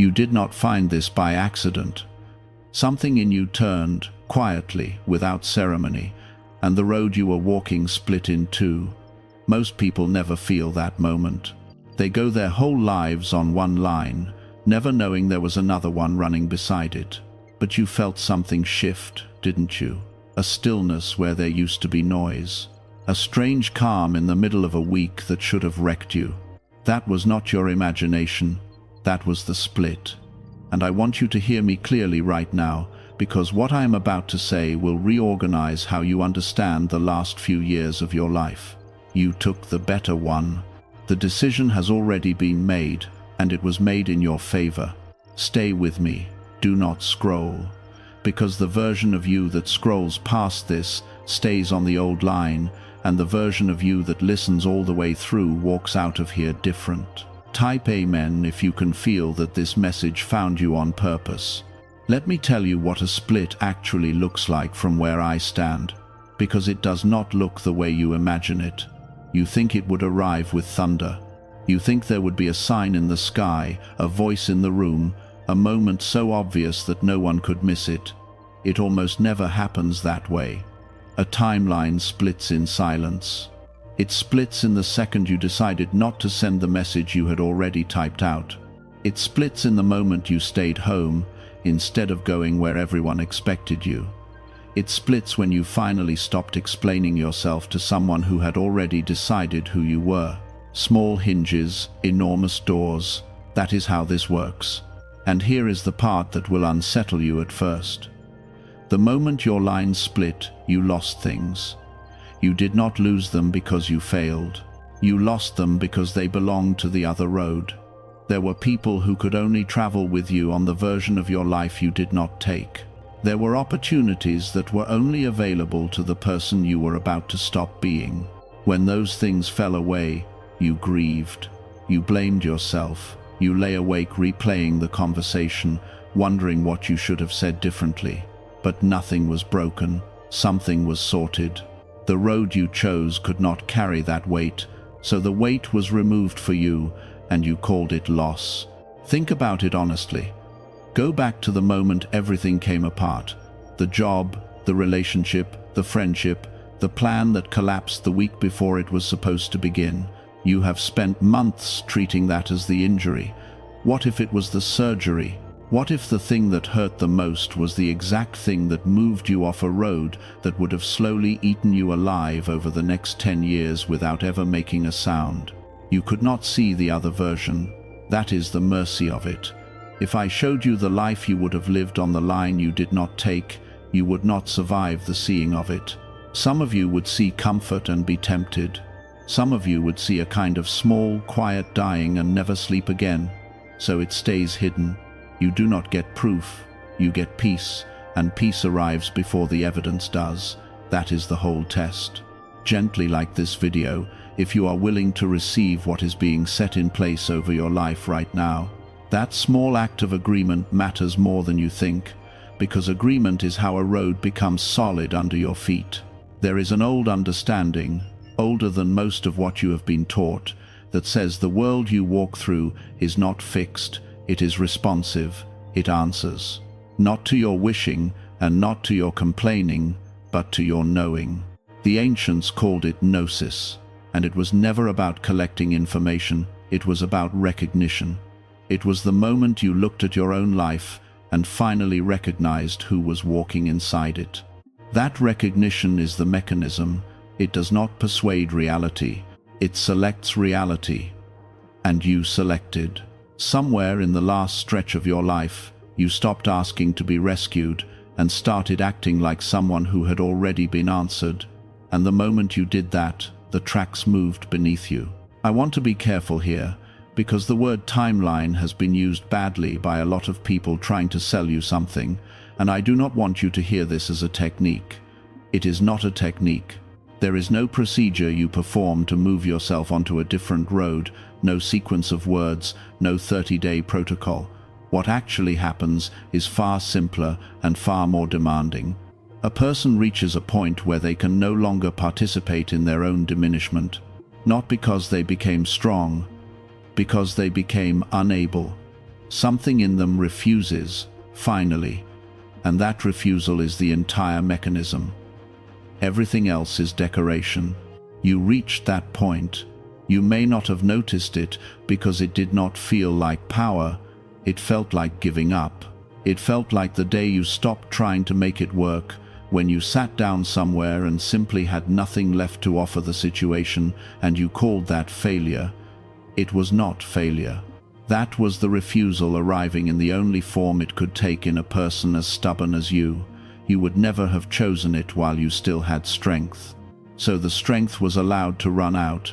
You did not find this by accident. Something in you turned, quietly, without ceremony, and the road you were walking split in two. Most people never feel that moment. They go their whole lives on one line, never knowing there was another one running beside it. But you felt something shift, didn't you? A stillness where there used to be noise. A strange calm in the middle of a week that should have wrecked you. That was not your imagination. That was the split. And I want you to hear me clearly right now, because what I am about to say will reorganize how you understand the last few years of your life. You took the better one. The decision has already been made, and it was made in your favor. Stay with me. Do not scroll. Because the version of you that scrolls past this stays on the old line, and the version of you that listens all the way through walks out of here different. Type Amen if you can feel that this message found you on purpose. Let me tell you what a split actually looks like from where I stand, because it does not look the way you imagine it. You think it would arrive with thunder. You think there would be a sign in the sky, a voice in the room, a moment so obvious that no one could miss it. It almost never happens that way. A timeline splits in silence. It splits in the second you decided not to send the message you had already typed out. It splits in the moment you stayed home, instead of going where everyone expected you. It splits when you finally stopped explaining yourself to someone who had already decided who you were. Small hinges, enormous doors. That is how this works. And here is the part that will unsettle you at first. The moment your line split, you lost things. You did not lose them because you failed. You lost them because they belonged to the other road. There were people who could only travel with you on the version of your life you did not take. There were opportunities that were only available to the person you were about to stop being. When those things fell away, you grieved. You blamed yourself. You lay awake replaying the conversation, wondering what you should have said differently. But nothing was broken. Something was sorted. The road you chose could not carry that weight, so the weight was removed for you, and you called it loss. Think about it honestly. Go back to the moment everything came apart. The job, the relationship, the friendship, the plan that collapsed the week before it was supposed to begin. You have spent months treating that as the injury. What if it was the surgery? What if the thing that hurt the most was the exact thing that moved you off a road that would have slowly eaten you alive over the next 10 years without ever making a sound? You could not see the other version. That is the mercy of it. If I showed you the life you would have lived on the line you did not take, you would not survive the seeing of it. Some of you would see comfort and be tempted. Some of you would see a kind of small, quiet dying and never sleep again. So it stays hidden. You do not get proof. You get peace, and peace arrives before the evidence does. That is the whole test. Gently, like this video, if you are willing to receive what is being set in place over your life right now. That small act of agreement matters more than you think, because agreement is how a road becomes solid under your feet. There is an old understanding, older than most of what you have been taught, that says the world you walk through is not fixed, it is responsive, it answers. Not to your wishing and not to your complaining, but to your knowing. The ancients called it gnosis, and it was never about collecting information, it was about recognition. It was the moment you looked at your own life and finally recognized who was walking inside it. That recognition is the mechanism. It does not persuade reality, it selects reality. And you selected. Somewhere in the last stretch of your life, you stopped asking to be rescued and started acting like someone who had already been answered. And the moment you did that, the tracks moved beneath you. I want to be careful here, because the word timeline has been used badly by a lot of people trying to sell you something, and I do not want you to hear this as a technique. It is not a technique. There is no procedure you perform to move yourself onto a different road, no sequence of words, no 30-day protocol. What actually happens is far simpler and far more demanding. A person reaches a point where they can no longer participate in their own diminishment, not because they became strong, because they became unable. Something in them refuses, finally, and that refusal is the entire mechanism. Everything else is decoration. You reached that point. You may not have noticed it because it did not feel like power. It felt like giving up. It felt like the day you stopped trying to make it work, when you sat down somewhere and simply had nothing left to offer the situation, and you called that failure. It was not failure. That was the refusal arriving in the only form it could take in a person as stubborn as you. You would never have chosen it while you still had strength. So the strength was allowed to run out,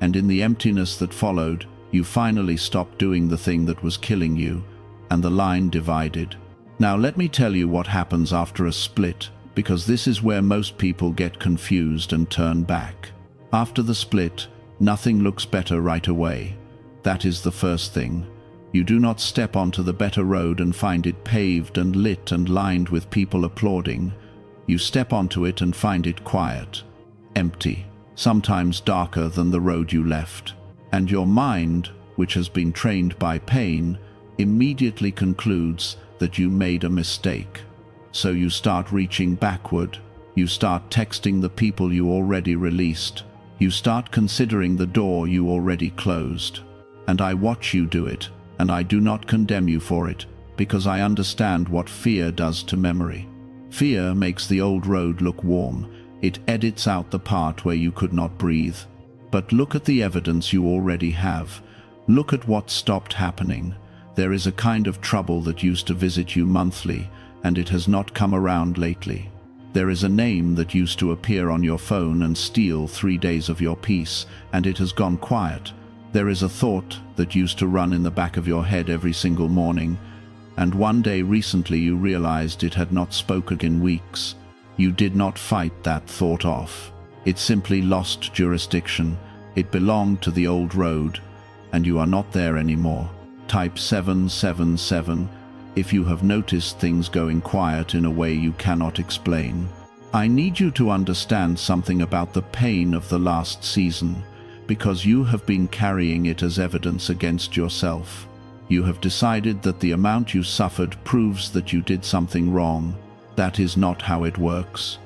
and in the emptiness that followed, you finally stopped doing the thing that was killing you, and the line divided. Now let me tell you what happens after a split, because this is where most people get confused and turn back. After the split, nothing looks better right away. That is the first thing. You do not step onto the better road and find it paved and lit and lined with people applauding. You step onto it and find it quiet, empty, sometimes darker than the road you left. And your mind, which has been trained by pain, immediately concludes that you made a mistake. So you start reaching backward. You start texting the people you already released. You start considering the door you already closed. And I watch you do it, and I do not condemn you for it, because I understand what fear does to memory. Fear makes the old road look warm. It edits out the part where you could not breathe. But look at the evidence you already have. Look at what stopped happening. There is a kind of trouble that used to visit you monthly, and it has not come around lately. There is a name that used to appear on your phone and steal 3 days of your peace, and it has gone quiet. There is a thought that used to run in the back of your head every single morning, and one day recently you realized it had not spoken in weeks. You did not fight that thought off. It simply lost jurisdiction. It belonged to the old road, and you are not there anymore. Type 777 if you have noticed things going quiet in a way you cannot explain. I need you to understand something about the pain of the last season, because you have been carrying it as evidence against yourself. You have decided that the amount you suffered proves that you did something wrong. That is not how it works.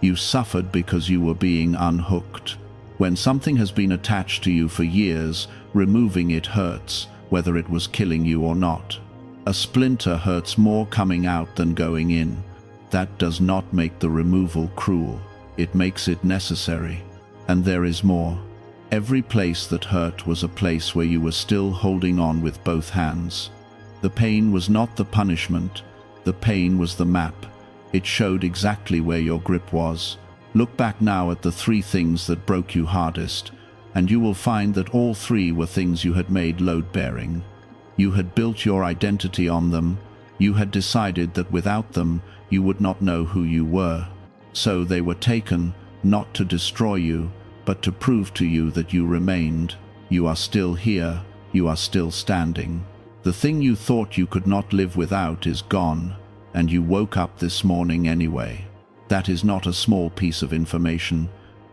You suffered because you were being unhooked. When something has been attached to you for years, removing it hurts, whether it was killing you or not. A splinter hurts more coming out than going in. That does not make the removal cruel. It makes it necessary. And there is more. Every place that hurt was a place where you were still holding on with both hands. The pain was not the punishment. The pain was the map. It showed exactly where your grip was. Look back now at the 3 things that broke you hardest, and you will find that all 3 were things you had made load-bearing. You had built your identity on them. You had decided that without them, you would not know who you were. So they were taken, not to destroy you, but to prove to you that you remained. You are still here. You are still standing. The thing you thought you could not live without is gone, and you woke up this morning anyway. That is not a small piece of information.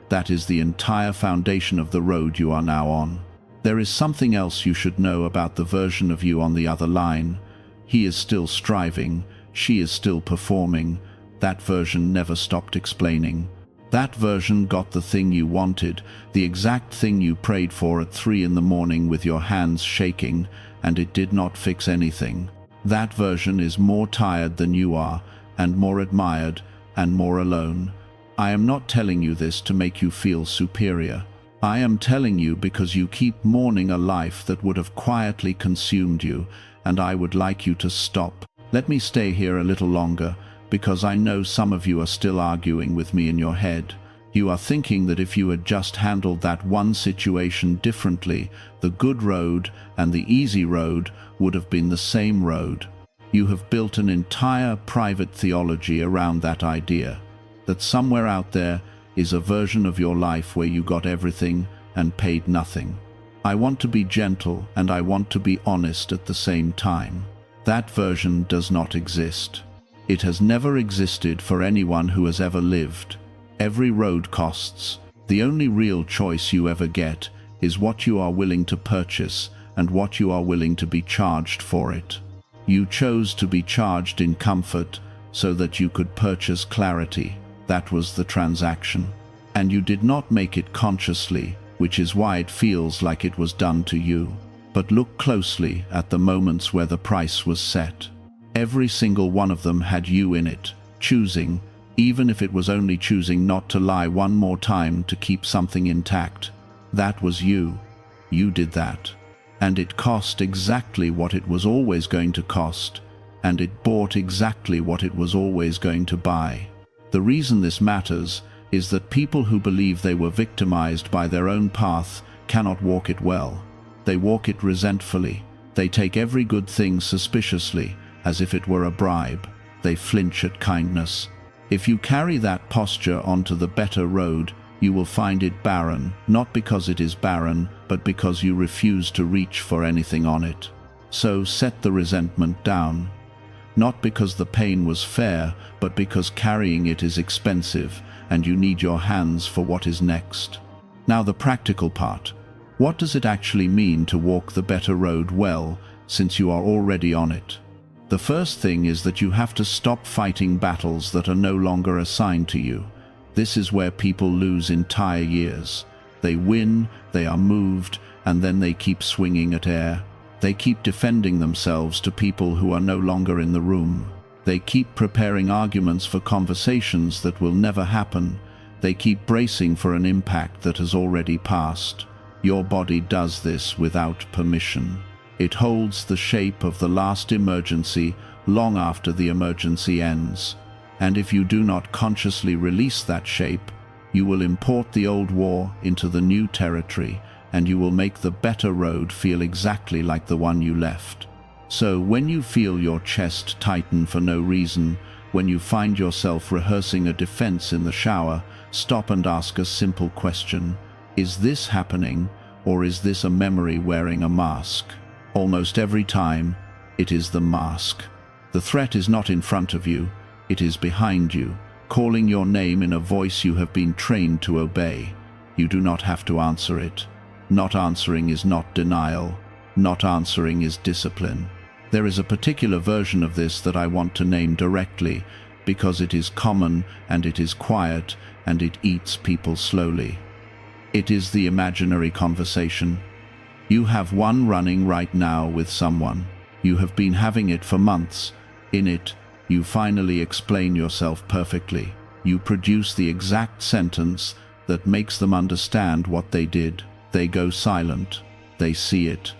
That is the entire foundation of the road you are now on. There is something else you should know about the version of you on the other line. He is still striving. She is still performing. That version never stopped explaining. That version got the thing you wanted, the exact thing you prayed for at 3 in the morning with your hands shaking, and it did not fix anything. That version is more tired than you are, and more admired, and more alone. I am not telling you this to make you feel superior. I am telling you because you keep mourning a life that would have quietly consumed you, and I would like you to stop. Let me stay here a little longer, because I know some of you are still arguing with me in your head. You are thinking that if you had just handled that one situation differently, the good road and the easy road would have been the same road. You have built an entire private theology around that idea, that somewhere out there is a version of your life where you got everything and paid nothing. I want to be gentle and I want to be honest at the same time. That version does not exist. It has never existed for anyone who has ever lived. Every road costs. The only real choice you ever get is what you are willing to purchase, and what you are willing to be charged for it. You chose to be charged in comfort so that you could purchase clarity. That was the transaction. And you did not make it consciously, which is why it feels like it was done to you. But look closely at the moments where the price was set. Every single one of them had you in it, choosing, even if it was only choosing not to lie one more time to keep something intact. That was you. You did that. And it cost exactly what it was always going to cost, and it bought exactly what it was always going to buy. The reason this matters is that people who believe they were victimized by their own path cannot walk it well. They walk it resentfully. They take every good thing suspiciously, as if it were a bribe. They flinch at kindness. If you carry that posture onto the better road, you will find it barren, not because it is barren, but because you refuse to reach for anything on it. So set the resentment down. Not because the pain was fair, but because carrying it is expensive, and you need your hands for what is next. Now the practical part. What does it actually mean to walk the better road well, since you are already on it? The first thing is that you have to stop fighting battles that are no longer assigned to you. This is where people lose entire years. They win, they are moved, and then they keep swinging at air. They keep defending themselves to people who are no longer in the room. They keep preparing arguments for conversations that will never happen. They keep bracing for an impact that has already passed. Your body does this without permission. It holds the shape of the last emergency long after the emergency ends. And if you do not consciously release that shape, you will import the old war into the new territory, and you will make the better road feel exactly like the one you left. So when you feel your chest tighten for no reason, when you find yourself rehearsing a defense in the shower, stop and ask a simple question. Is this happening, or is this a memory wearing a mask? Almost every time, it is the mask. The threat is not in front of you, it is behind you, calling your name in a voice you have been trained to obey. You do not have to answer it. Not answering is not denial. Not answering is discipline. There is a particular version of this that I want to name directly, because it is common and it is quiet and it eats people slowly. It is the imaginary conversation. You have one running right now with someone. You have been having it for months. In it, you finally explain yourself perfectly. You produce the exact sentence that makes them understand what they did. They go silent. They see it.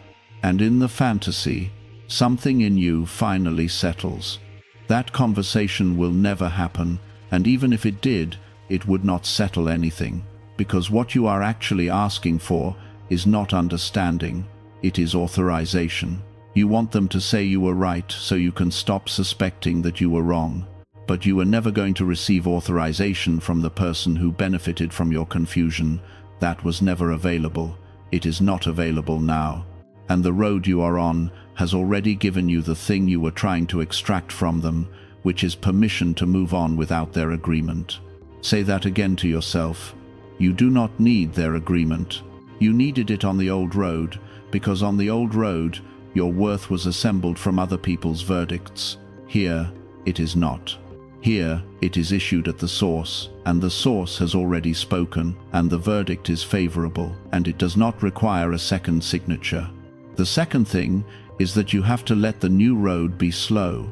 And in the fantasy, something in you finally settles. That conversation will never happen, and even if it did, it would not settle anything, because what you are actually asking for is not understanding, it is authorization. You want them to say you were right so you can stop suspecting that you were wrong. But you are never going to receive authorization from the person who benefited from your confusion. That was never available. It is not available now. And the road you are on has already given you the thing you were trying to extract from them, which is permission to move on without their agreement. Say that again to yourself. You do not need their agreement. You needed it on the old road, because on the old road, your worth was assembled from other people's verdicts. Here, it is not. Here, it is issued at the source, and the source has already spoken, and the verdict is favorable, and it does not require a second signature. The second thing is that you have to let the new road be slow.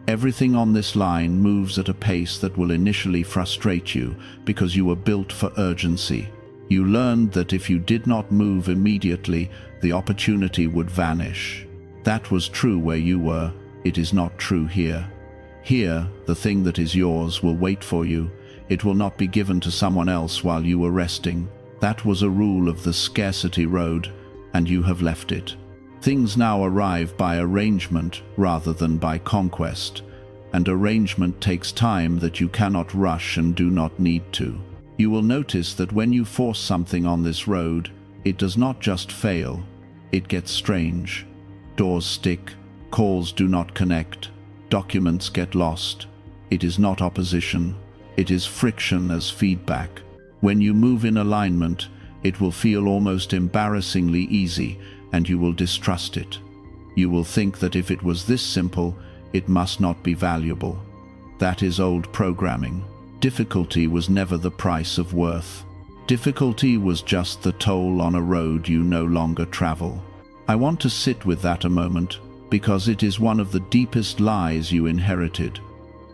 Everything on this line moves at a pace that will initially frustrate you, because you were built for urgency. You learned that if you did not move immediately, the opportunity would vanish. That was true where you were. It is not true here. Here, the thing that is yours will wait for you. It will not be given to someone else while you were resting. That was a rule of the scarcity road, and you have left it. Things now arrive by arrangement rather than by conquest, and arrangement takes time that you cannot rush and do not need to. You will notice that when you force something on this road, it does not just fail, it gets strange. Doors stick, calls do not connect, documents get lost. It is not opposition, it is friction as feedback. When you move in alignment, it will feel almost embarrassingly easy, and you will distrust it. You will think that if it was this simple, it must not be valuable. That is old programming. Difficulty was never the price of worth. Difficulty was just the toll on a road you no longer travel. I want to sit with that a moment, because it is one of the deepest lies you inherited.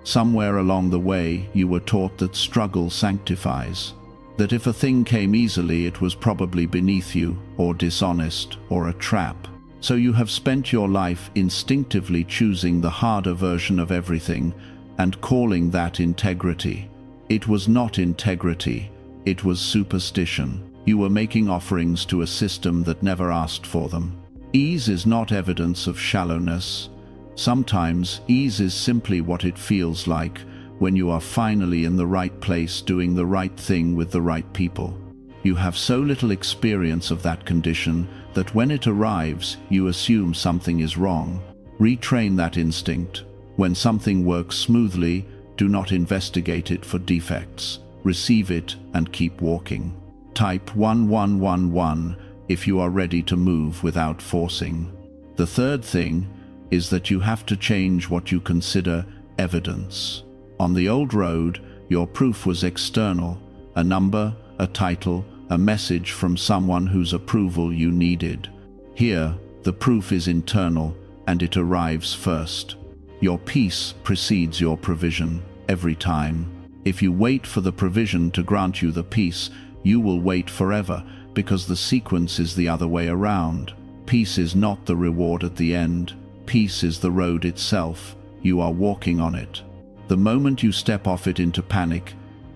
Somewhere along the way, you were taught that struggle sanctifies, that if a thing came easily, it was probably beneath you, or dishonest, or a trap. So you have spent your life instinctively choosing the harder version of everything and calling that integrity. It was not integrity, it was superstition. You were making offerings to a system that never asked for them. Ease is not evidence of shallowness. Sometimes ease is simply what it feels like when you are finally in the right place doing the right thing with the right people. You have so little experience of that condition that when it arrives, you assume something is wrong. Retrain that instinct. When something works smoothly, do not investigate it for defects. Receive it and keep walking. Type 1111 if you are ready to move without forcing. The third thing is that you have to change what you consider evidence. On the old road, your proof was external, a number, a title, a message from someone whose approval you needed. Here, the proof is internal, and it arrives first. Your peace precedes your provision, every time. If you wait for the provision to grant you the peace, you will wait forever, because the sequence is the other way around. Peace is not the reward at the end. Peace is the road itself. You are walking on it. The moment you step off it into panic,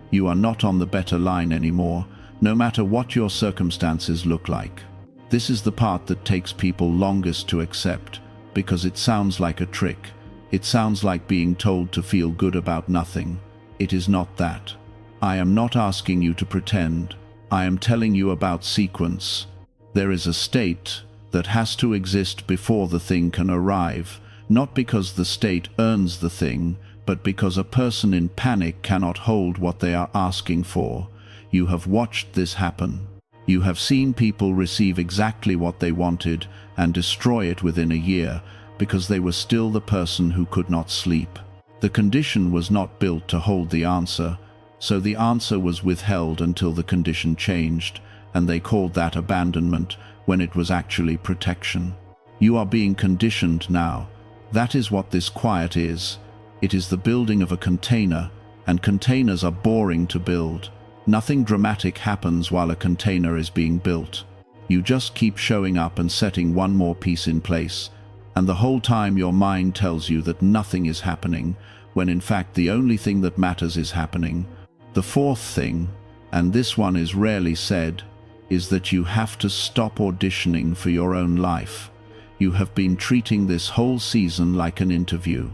you are not on the better line anymore, no matter what your circumstances look like. This is the part that takes people longest to accept, because it sounds like a trick. It sounds like being told to feel good about nothing. It is not that. I am not asking you to pretend. I am telling you about sequence. There is a state that has to exist before the thing can arrive, not because the state earns the thing, but because a person in panic cannot hold what they are asking for. You have watched this happen. You have seen people receive exactly what they wanted and destroy it within a year because they were still the person who could not sleep. The condition was not built to hold the answer, so the answer was withheld until the condition changed, and they called that abandonment when it was actually protection. You are being conditioned now. That is what this quiet is. It is the building of a container, and containers are boring to build. Nothing dramatic happens while a container is being built. You just keep showing up and setting one more piece in place, and the whole time your mind tells you that nothing is happening, when in fact the only thing that matters is happening. The fourth thing, and this one is rarely said, is that you have to stop auditioning for your own life. You have been treating this whole season like an interview.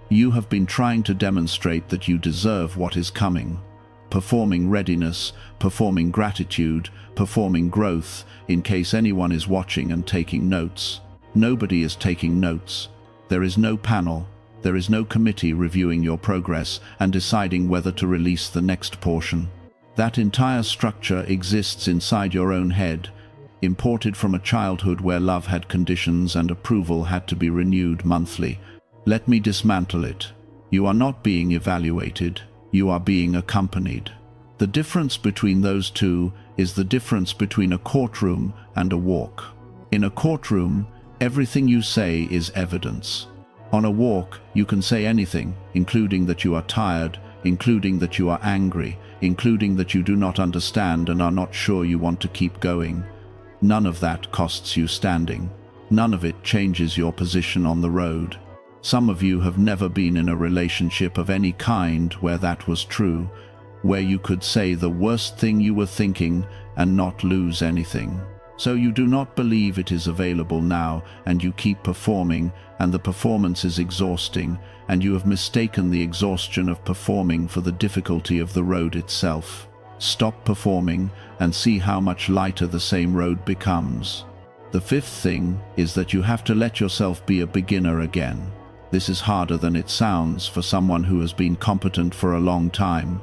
You have been trying to demonstrate that you deserve what is coming. Performing readiness, performing gratitude, performing growth, in case anyone is watching and taking notes. Nobody is taking notes. There is no panel. There is no committee reviewing your progress and deciding whether to release the next portion. That entire structure exists inside your own head, imported from a childhood where love had conditions and approval had to be renewed monthly. Let me dismantle it. You are not being evaluated. You are being accompanied. The difference between those two is the difference between a courtroom and a walk. In a courtroom, everything you say is evidence. On a walk, you can say anything, including that you are tired, including that you are angry, including that you do not understand and are not sure you want to keep going. None of that costs you standing. None of it changes your position on the road. Some of you have never been in a relationship of any kind where that was true, where you could say the worst thing you were thinking and not lose anything. So you do not believe it is available now, and you keep performing, and the performance is exhausting, and you have mistaken the exhaustion of performing for the difficulty of the road itself. Stop performing and see how much lighter the same road becomes. The fifth thing is that you have to let yourself be a beginner again. This is harder than it sounds for someone who has been competent for a long time.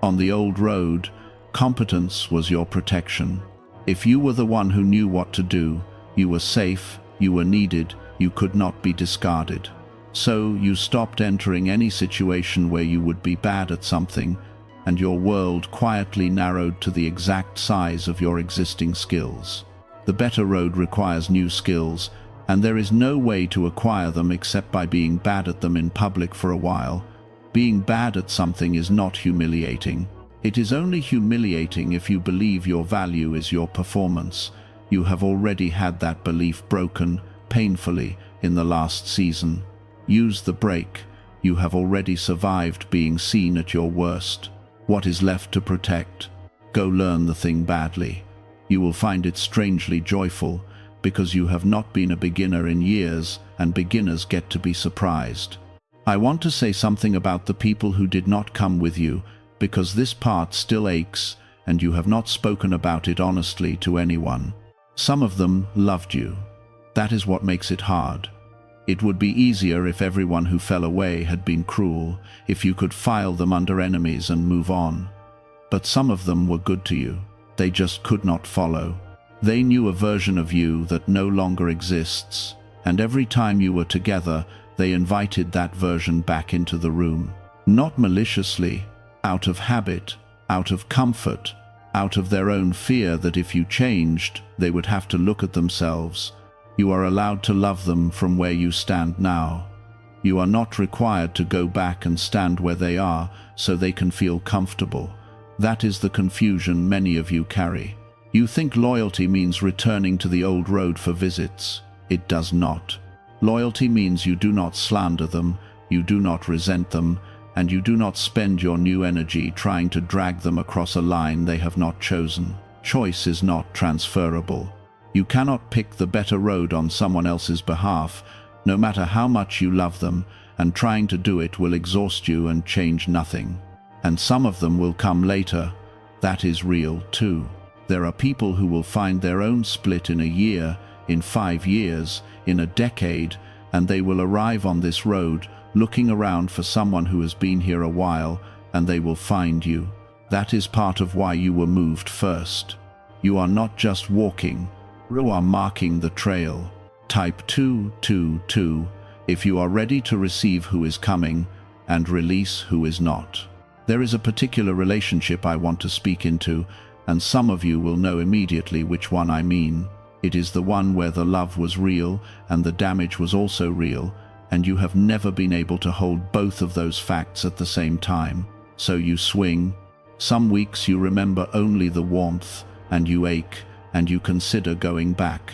On the old road, competence was your protection. If you were the one who knew what to do, You were safe, you were needed, you could not be discarded. So you stopped entering any situation where you would be bad at something, and your world quietly narrowed to the exact size of your existing skills. The better road requires new skills, and there is no way to acquire them except by being bad at them in public for a while. Being bad at something is not humiliating. It is only humiliating if you believe your value is your performance. You have already had that belief broken, painfully, in the last season. Use the break. You have already survived being seen at your worst. What is left to protect? Go learn the thing badly. You will find it strangely joyful, because you have not been a beginner in years, and beginners get to be surprised. I want to say something about the people who did not come with you, because this part still aches, and you have not spoken about it honestly to anyone. Some of them loved you. That is what makes it hard. It would be easier if everyone who fell away had been cruel, if you could file them under enemies and move on. But some of them were good to you. They just could not follow. They knew a version of you that no longer exists, and every time you were together, they invited that version back into the room. Not maliciously, out of habit, out of comfort, out of their own fear that if you changed, they would have to look at themselves. You are allowed to love them from where you stand now. You are not required to go back and stand where they are so they can feel comfortable. That is the confusion many of you carry. You think loyalty means returning to the old road for visits. It does not. Loyalty means you do not slander them, you do not resent them, and you do not spend your new energy trying to drag them across a line they have not chosen. Choice is not transferable. You cannot pick the better road on someone else's behalf, no matter how much you love them, and trying to do it will exhaust you and change nothing. And some of them will come later. That is real too. There are people who will find their own split in a year, in 5 years, in a decade, and they will arrive on this road, looking around for someone who has been here a while, and they will find you. That is part of why you were moved first. You are not just walking, you are marking the trail. Type 222 if you are ready to receive who is coming, and release who is not. There is a particular relationship I want to speak into, and some of you will know immediately which one I mean. It is the one where the love was real and the damage was also real, and you have never been able to hold both of those facts at the same time. So you swing. Some weeks you remember only the warmth, and you ache, and you consider going back.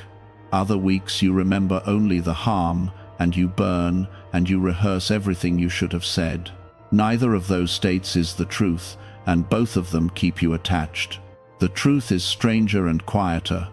Other weeks you remember only the harm, and you burn, and you rehearse everything you should have said. Neither of those states is the truth, and both of them keep you attached. The truth is stranger and quieter.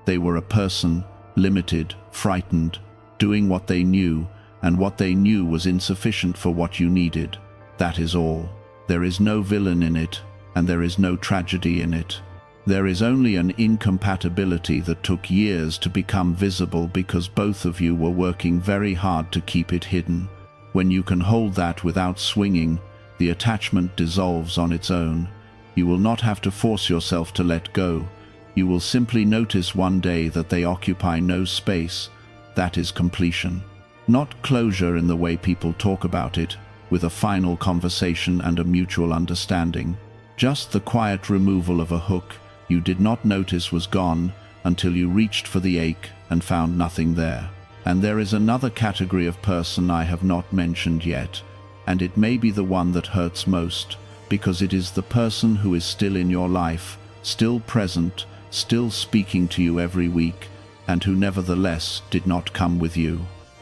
They were a person, limited, frightened, doing what they knew, and what they knew was insufficient for what you needed. That is all. There is no villain in it, and there is no tragedy in it. There is only an incompatibility that took years to become visible because both of you were working very hard to keep it hidden. When you can hold that without swinging, the attachment dissolves on its own. You will not have to force yourself to let go. You will simply notice one day that they occupy no space. That is completion. Not closure in the way people talk about it, with a final conversation and a mutual understanding. Just the quiet removal of a hook you did not notice was gone until you reached for the ache and found nothing there. And there is another category of person I have not mentioned yet, and it may be the one that hurts most, because it is the person who is still in your life, still present, still speaking to you every week, and who nevertheless did not come with you.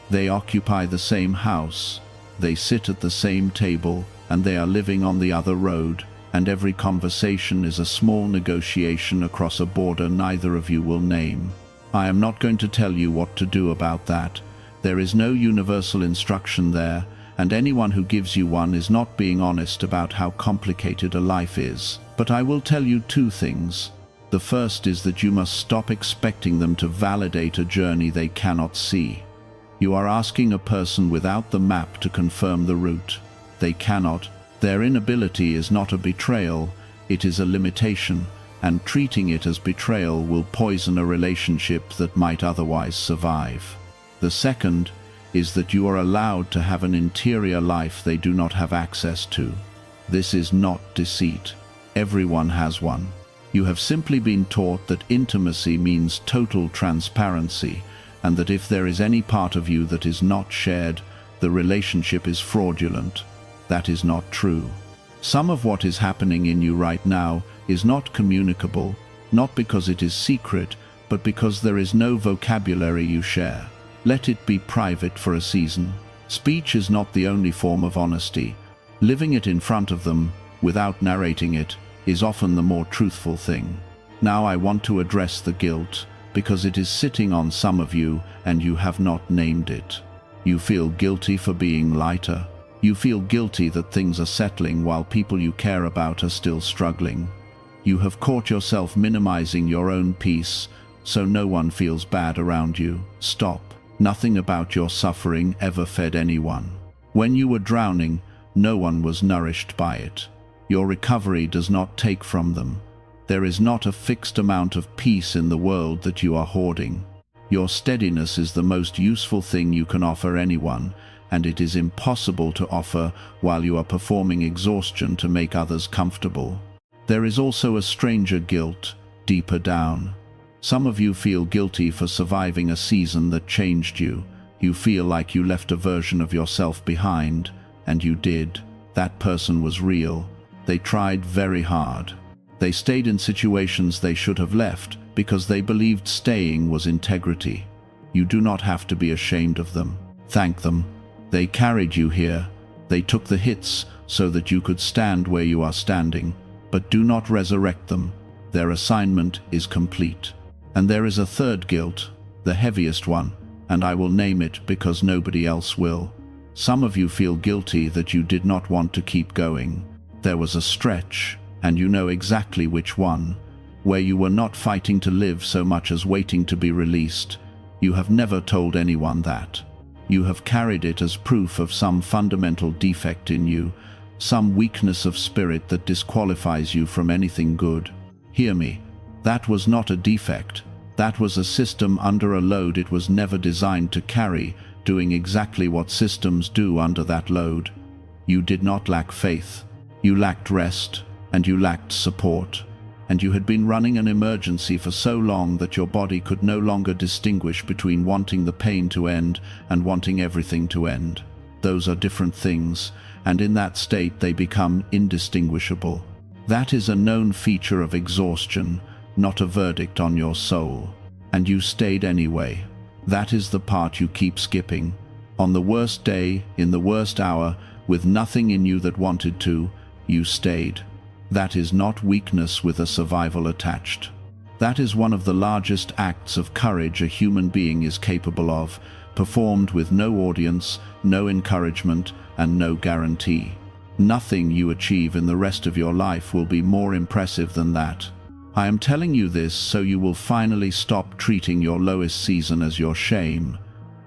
They occupy the same house, they sit at the same table, and they are living on the other road, and every conversation is a small negotiation across a border neither of you will name. I am not going to tell you what to do about that. There is no universal instruction there, and anyone who gives you one is not being honest about how complicated a life is. But I will tell you 2 things. The first is that you must stop expecting them to validate a journey they cannot see. You are asking a person without the map to confirm the route. They cannot. Their inability is not a betrayal, it is a limitation, and treating it as betrayal will poison a relationship that might otherwise survive. The second is that you are allowed to have an interior life they do not have access to. This is not deceit. Everyone has one. You have simply been taught that intimacy means total transparency, and that if there is any part of you that is not shared, the relationship is fraudulent. That is not true. Some of what is happening in you right now is not communicable, not because it is secret, but because there is no vocabulary you share. Let it be private for a season. Speech is not the only form of honesty. Living it in front of them, without narrating it, is often the more truthful thing. Now I want to address the guilt, because it is sitting on some of you and you have not named it. You feel guilty for being lighter. You feel guilty that things are settling while people you care about are still struggling. You have caught yourself minimizing your own peace, so no one feels bad around you. Stop. Nothing about your suffering ever fed anyone. When you were drowning, no one was nourished by it. Your recovery does not take from them. There is not a fixed amount of peace in the world that you are hoarding. Your steadiness is the most useful thing you can offer anyone, and it is impossible to offer while you are performing exhaustion to make others comfortable. There is also a stranger guilt, deeper down. Some of you feel guilty for surviving a season that changed you. You feel like you left a version of yourself behind, and you did. That person was real. They tried very hard. They stayed in situations they should have left because they believed staying was integrity. You do not have to be ashamed of them. Thank them. They carried you here. They took the hits so that you could stand where you are standing. But do not resurrect them. Their assignment is complete. And there is a third guilt, the heaviest one, and I will name it because nobody else will. Some of you feel guilty that you did not want to keep going. There was a stretch, and you know exactly which one, where you were not fighting to live so much as waiting to be released. You have never told anyone that. You have carried it as proof of some fundamental defect in you, some weakness of spirit that disqualifies you from anything good. Hear me. That was not a defect. That was a system under a load it was never designed to carry, doing exactly what systems do under that load. You did not lack faith. You lacked rest, and you lacked support. And you had been running an emergency for so long that your body could no longer distinguish between wanting the pain to end and wanting everything to end. Those are different things, and in that state they become indistinguishable. That is a known feature of exhaustion, not a verdict on your soul. And you stayed anyway. That is the part you keep skipping. On the worst day, in the worst hour, with nothing in you that wanted to, you stayed. That is not weakness with a survival attached. That is one of the largest acts of courage a human being is capable of, performed with no audience, no encouragement, and no guarantee. Nothing you achieve in the rest of your life will be more impressive than that. I am telling you this so you will finally stop treating your lowest season as your shame.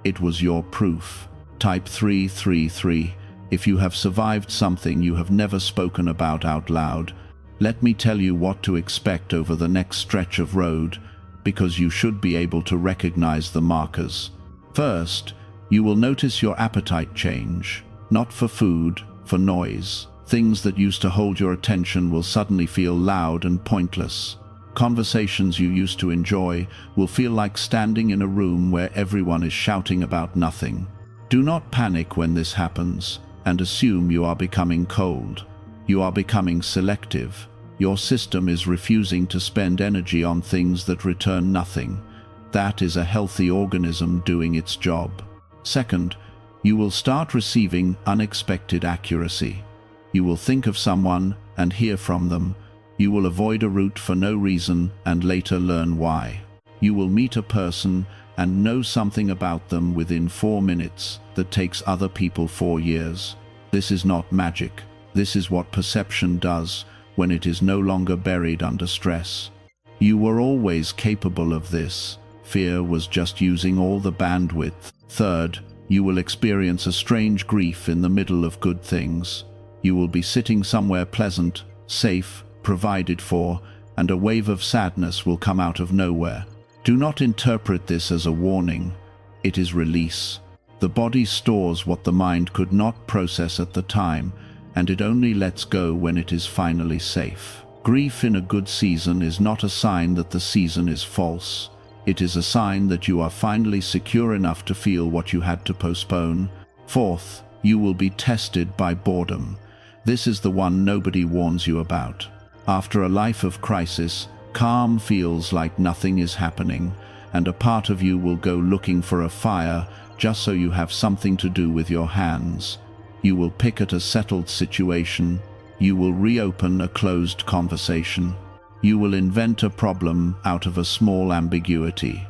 It was your proof. Type 333. If you have survived something you have never spoken about out loud, let me tell you what to expect over the next stretch of road, because you should be able to recognize the markers. First, you will notice your appetite change. Not for food, for noise. Things that used to hold your attention will suddenly feel loud and pointless. Conversations you used to enjoy will feel like standing in a room where everyone is shouting about nothing. Do not panic when this happens, and assume you are becoming cold. You are becoming selective. Your system is refusing to spend energy on things that return nothing. That is a healthy organism doing its job. Second, you will start receiving unexpected accuracy. You will think of someone and hear from them. You will avoid a route for no reason and later learn why. You will meet a person and know something about them within 4 minutes that takes other people 4 years. This is not magic. This is what perception does when it is no longer buried under stress. You were always capable of this. Fear was just using all the bandwidth. Third, you will experience a strange grief in the middle of good things. You will be sitting somewhere pleasant, safe, provided for, and a wave of sadness will come out of nowhere. Do not interpret this as a warning. It is release. The body stores what the mind could not process at the time, and it only lets go when it is finally safe. Grief in a good season is not a sign that the season is false. It is a sign that you are finally secure enough to feel what you had to postpone. Fourth, you will be tested by boredom. This is the one nobody warns you about. After a life of crisis, calm feels like nothing is happening, and a part of you will go looking for a fire just so you have something to do with your hands. You will pick at a settled situation. You will reopen a closed conversation. You will invent a problem out of a small ambiguity.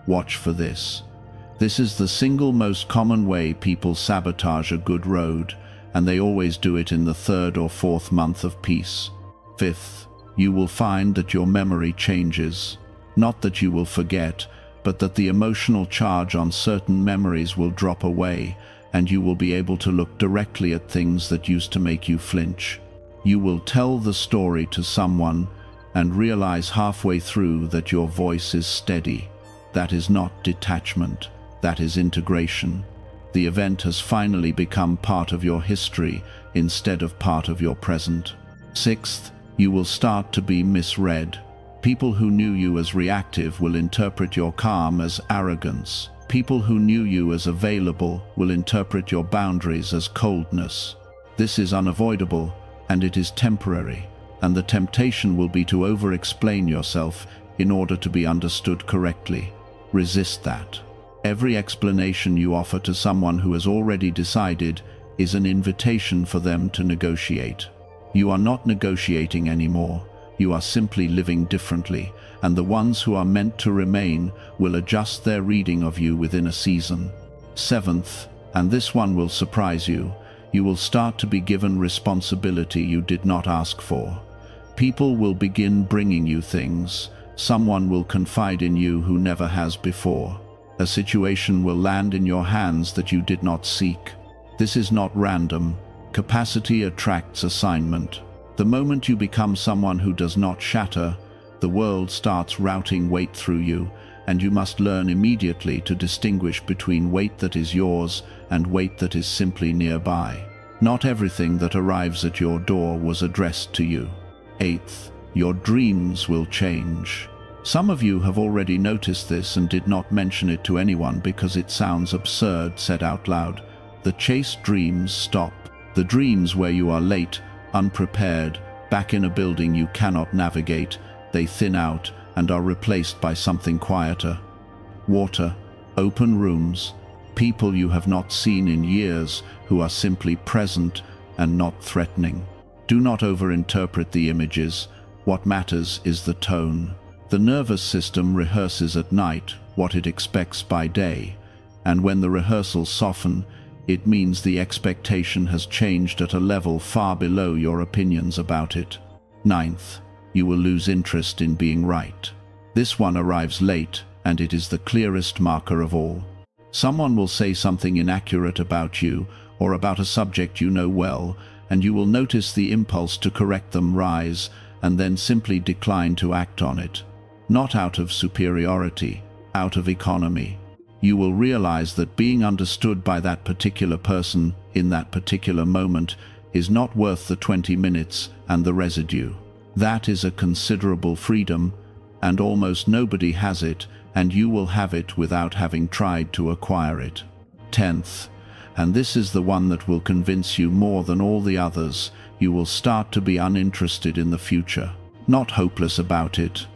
Watch for this. This is the single most common way people sabotage a good road, and they always do it in the 3rd or 4th month of peace. Fifth, you will find that your memory changes. Not that you will forget, but that the emotional charge on certain memories will drop away, and you will be able to look directly at things that used to make you flinch. You will tell the story to someone and realize halfway through that your voice is steady. That is not detachment, that is integration. The event has finally become part of your history instead of part of your present. Sixth, you will start to be misread. People who knew you as reactive will interpret your calm as arrogance. People who knew you as available will interpret your boundaries as coldness. This is unavoidable, and it is temporary, and the temptation will be to over-explain yourself in order to be understood correctly. Resist that. Every explanation you offer to someone who has already decided is an invitation for them to negotiate. You are not negotiating anymore. You are simply living differently, and the ones who are meant to remain will adjust their reading of you within a season. Seventh, and this one will surprise you, you will start to be given responsibility you did not ask for. People will begin bringing you things. Someone will confide in you who never has before. A situation will land in your hands that you did not seek. This is not random. Capacity attracts assignment. The moment you become someone who does not shatter, the world starts routing weight through you, and you must learn immediately to distinguish between weight that is yours and weight that is simply nearby. Not everything that arrives at your door was addressed to you. Eighth, your dreams will change. Some of you have already noticed this and did not mention it to anyone because it sounds absurd said out loud. The chase dreams stop. The dreams where you are late, unprepared, back in a building you cannot navigate, they thin out and are replaced by something quieter. Water, open rooms, people you have not seen in years who are simply present and not threatening. Do not overinterpret the images. What matters is the tone. The nervous system rehearses at night what it expects by day, and when the rehearsals soften, it means the expectation has changed at a level far below your opinions about it. Ninth, you will lose interest in being right. This one arrives late, and it is the clearest marker of all. Someone will say something inaccurate about you, or about a subject you know well, and you will notice the impulse to correct them rise, and then simply decline to act on it. Not out of superiority, out of economy. You will realize that being understood by that particular person in that particular moment is not worth the 20 minutes and the residue. That is a considerable freedom, and almost nobody has it, and you will have it without having tried to acquire it. 10th, and this is the one that will convince you more than all the others, you will start to be uninterested in the future. Not hopeless about it.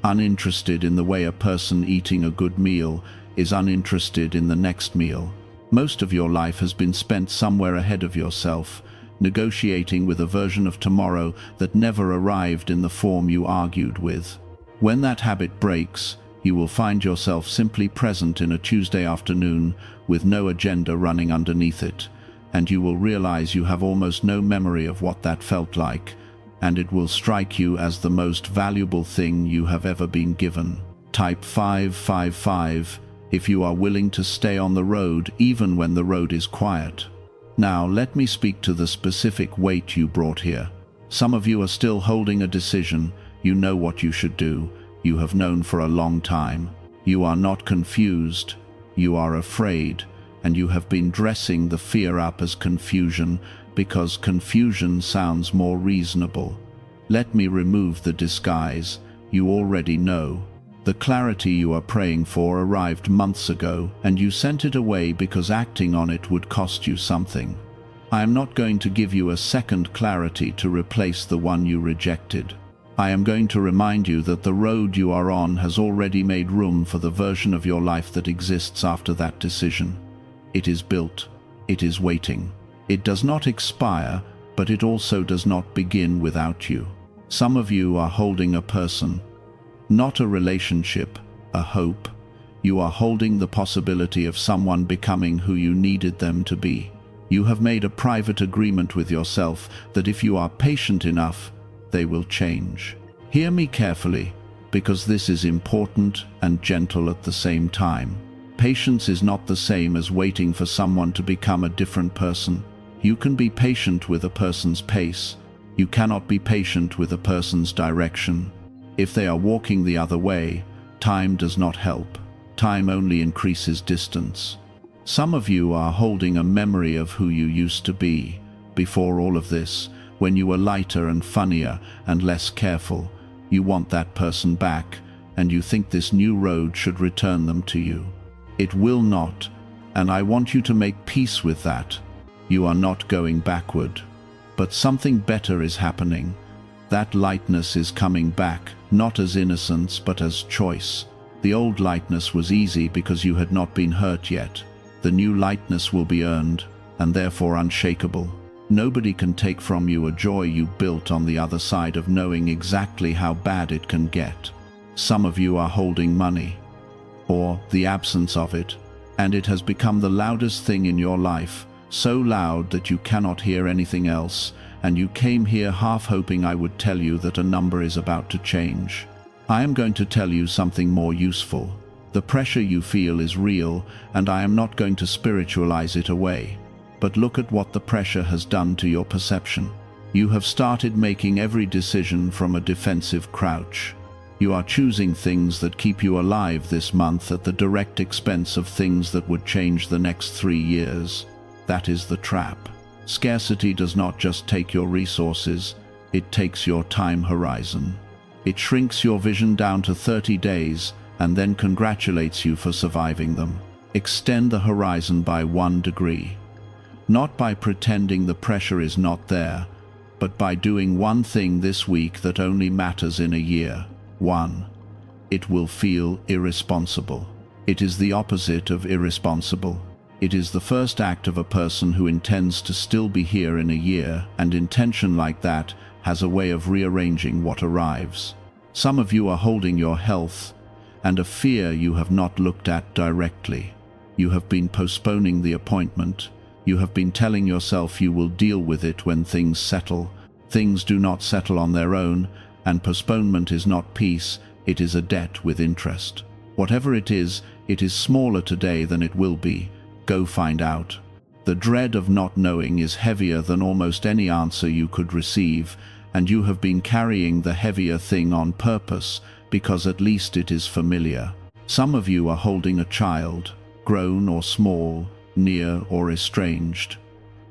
Uninterested in the way a person eating a good meal is uninterested in the next meal. Most of your life has been spent somewhere ahead of yourself, negotiating with a version of tomorrow that never arrived in the form you argued with. When that habit breaks, you will find yourself simply present in a Tuesday afternoon with no agenda running underneath it, and you will realize you have almost no memory of what that felt like, and it will strike you as the most valuable thing you have ever been given. Type 555 if you are willing to stay on the road even when the road is quiet. Now let me speak to the specific weight you brought here. Some of you are still holding a decision. You know what you should do. You have known for a long time. You are not confused. You are afraid, and you have been dressing the fear up as confusion because confusion sounds more reasonable. Let me remove the disguise. You already know. The clarity you are praying for arrived months ago, and you sent it away because acting on it would cost you something. I am not going to give you a second clarity to replace the one you rejected. I am going to remind you that the road you are on has already made room for the version of your life that exists after that decision. It is built. It is waiting. It does not expire, but it also does not begin without you. Some of you are holding a person, not a relationship, a hope. You are holding the possibility of someone becoming who you needed them to be. You have made a private agreement with yourself that if you are patient enough, they will change. Hear me carefully, because this is important and gentle at the same time. Patience is not the same as waiting for someone to become a different person. You can be patient with a person's pace. You cannot be patient with a person's direction. If they are walking the other way, time does not help. Time only increases distance. Some of you are holding a memory of who you used to be, before all of this, when you were lighter and funnier and less careful. You want that person back, and you think this new road should return them to you. It will not, and I want you to make peace with that. You are not going backward. But something better is happening. That lightness is coming back, not as innocence but as choice. The old lightness was easy because you had not been hurt yet. The new lightness will be earned, and therefore unshakable. Nobody can take from you a joy you built on the other side of knowing exactly how bad it can get. Some of you are holding money, or the absence of it, and it has become the loudest thing in your life, so loud that you cannot hear anything else, and you came here half hoping I would tell you that a number is about to change. I am going to tell you something more useful. The pressure you feel is real, and I am not going to spiritualize it away. But look at what the pressure has done to your perception. You have started making every decision from a defensive crouch. You are choosing things that keep you alive this month at the direct expense of things that would change the next 3 years. That is the trap. Scarcity does not just take your resources, it takes your time horizon. It shrinks your vision down to 30 days, and then congratulates you for surviving them. Extend the horizon by 1 degree. Not by pretending the pressure is not there, but by doing one thing this week that only matters in a year. 1. It will feel irresponsible. It is the opposite of irresponsible. It is the first act of a person who intends to still be here in a year, and intention like that has a way of rearranging what arrives. Some of you are holding your health, and a fear you have not looked at directly. You have been postponing the appointment. You have been telling yourself you will deal with it when things settle. Things do not settle on their own, and postponement is not peace, it is a debt with interest. Whatever it is smaller today than it will be. Go find out. The dread of not knowing is heavier than almost any answer you could receive, and you have been carrying the heavier thing on purpose, because at least it is familiar. Some of you are holding a child, grown or small, near or estranged,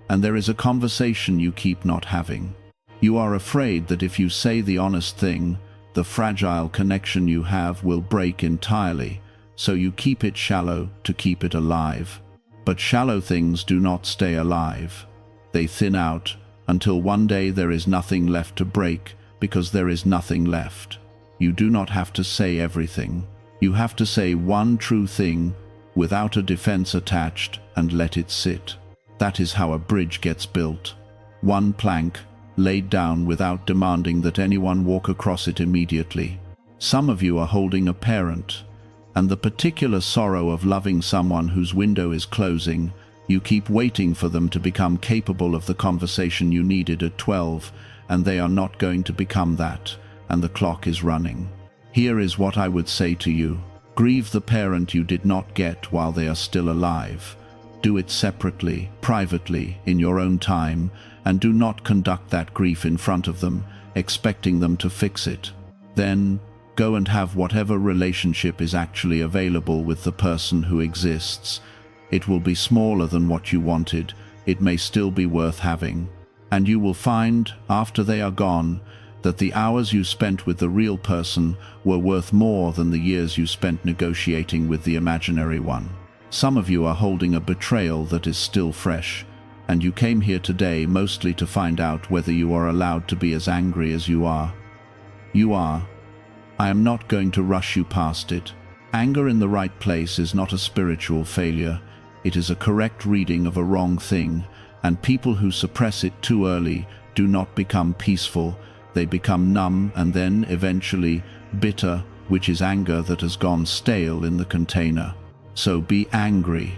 and there is a conversation you keep not having. You are afraid that if you say the honest thing, the fragile connection you have will break entirely, so you keep it shallow to keep it alive. But shallow things do not stay alive. They thin out until one day there is nothing left to break, because there is nothing left. You do not have to say everything. You have to say one true thing without a defense attached and let it sit. That is how a bridge gets built. One plank, laid down without demanding that anyone walk across it immediately. Some of you are holding a parent, and the particular sorrow of loving someone whose window is closing. You keep waiting for them to become capable of the conversation you needed at 12, and they are not going to become that, and the clock is running. Here is what I would say to you. Grieve the parent you did not get while they are still alive. Do it separately, privately, in your own time, and do not conduct that grief in front of them, expecting them to fix it. Then go and have whatever relationship is actually available with the person who exists. It will be smaller than what you wanted. It may still be worth having. And you will find, after they are gone, that the hours you spent with the real person were worth more than the years you spent negotiating with the imaginary one. Some of you are holding a betrayal that is still fresh, and you came here today mostly to find out whether you are allowed to be as angry as you are. You are. I am not going to rush you past it. Anger in the right place is not a spiritual failure. It is a correct reading of a wrong thing, and people who suppress it too early do not become peaceful. They become numb and then, eventually, bitter, which is anger that has gone stale in the container. So be angry,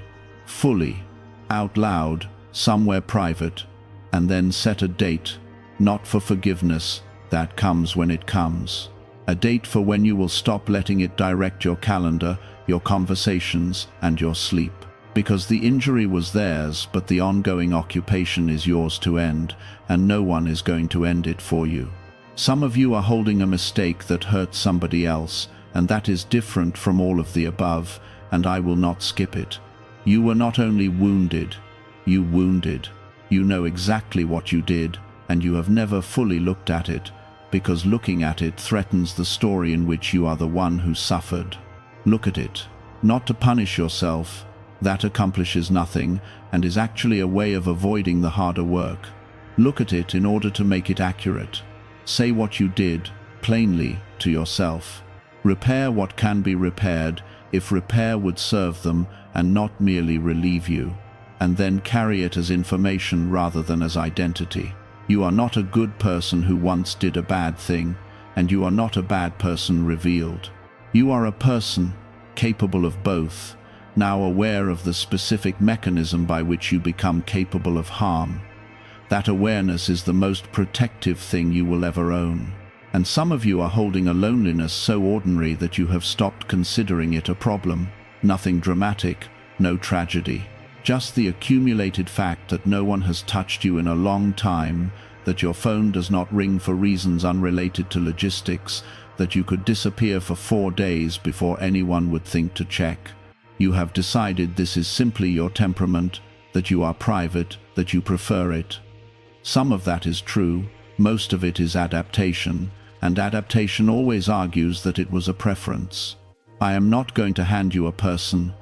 fully, out loud, somewhere private, and then set a date, not for forgiveness, that comes when it comes. A date for when you will stop letting it direct your calendar, your conversations, and your sleep. Because the injury was theirs, but the ongoing occupation is yours to end, and no one is going to end it for you. Some of you are holding a mistake that hurt somebody else, and that is different from all of the above, and I will not skip it. You were not only wounded, you wounded. You know exactly what you did, and you have never fully looked at it, because looking at it threatens the story in which you are the one who suffered. Look at it, not to punish yourself. That accomplishes nothing, and is actually a way of avoiding the harder work. Look at it in order to make it accurate. Say what you did, plainly, to yourself. Repair what can be repaired, if repair would serve them and not merely relieve you, and then carry it as information rather than as identity. You are not a good person who once did a bad thing, and you are not a bad person revealed. You are a person, capable of both, now aware of the specific mechanism by which you become capable of harm. That awareness is the most protective thing you will ever own. And some of you are holding a loneliness so ordinary that you have stopped considering it a problem. Nothing dramatic, no tragedy. Just the accumulated fact that no one has touched you in a long time, that your phone does not ring for reasons unrelated to logistics, that you could disappear for 4 days before anyone would think to check. You have decided this is simply your temperament, that you are private, that you prefer it. Some of that is true, most of it is adaptation, and adaptation always argues that it was a preference. I am not going to hand you a person,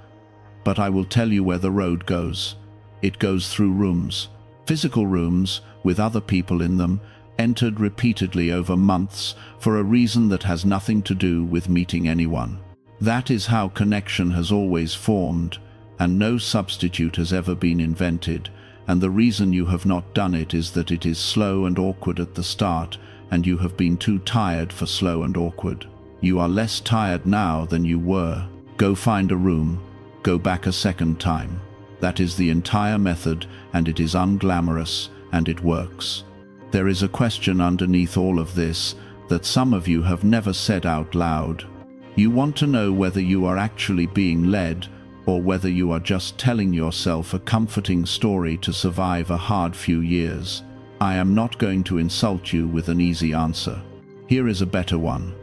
but I will tell you where the road goes. It goes through rooms, physical rooms, with other people in them, entered repeatedly over months for a reason that has nothing to do with meeting anyone. That is how connection has always formed, and no substitute has ever been invented, and the reason you have not done it is that it is slow and awkward at the start, and you have been too tired for slow and awkward. You are less tired now than you were. Go find a room. Go back a second time. That is the entire method, and it is unglamorous, and it works. There is a question underneath all of this that some of you have never said out loud. You want to know whether you are actually being led, or whether you are just telling yourself a comforting story to survive a hard few years. I am not going to insult you with an easy answer. Here is a better one.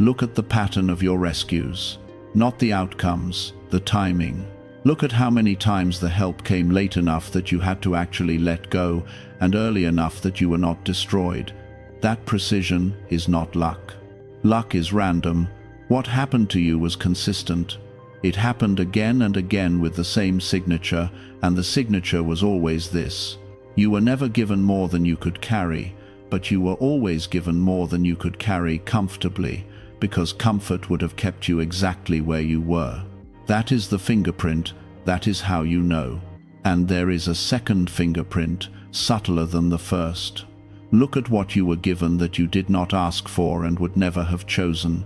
Look at the pattern of your rescues, not the outcomes, the timing. Look at how many times the help came late enough that you had to actually let go, and early enough that you were not destroyed. That precision is not luck. Luck is random. What happened to you was consistent. It happened again and again with the same signature, and the signature was always this. You were never given more than you could carry, but you were always given more than you could carry comfortably, because comfort would have kept you exactly where you were. That is the fingerprint, that is how you know. And there is a second fingerprint, subtler than the first. Look at what you were given that you did not ask for and would never have chosen.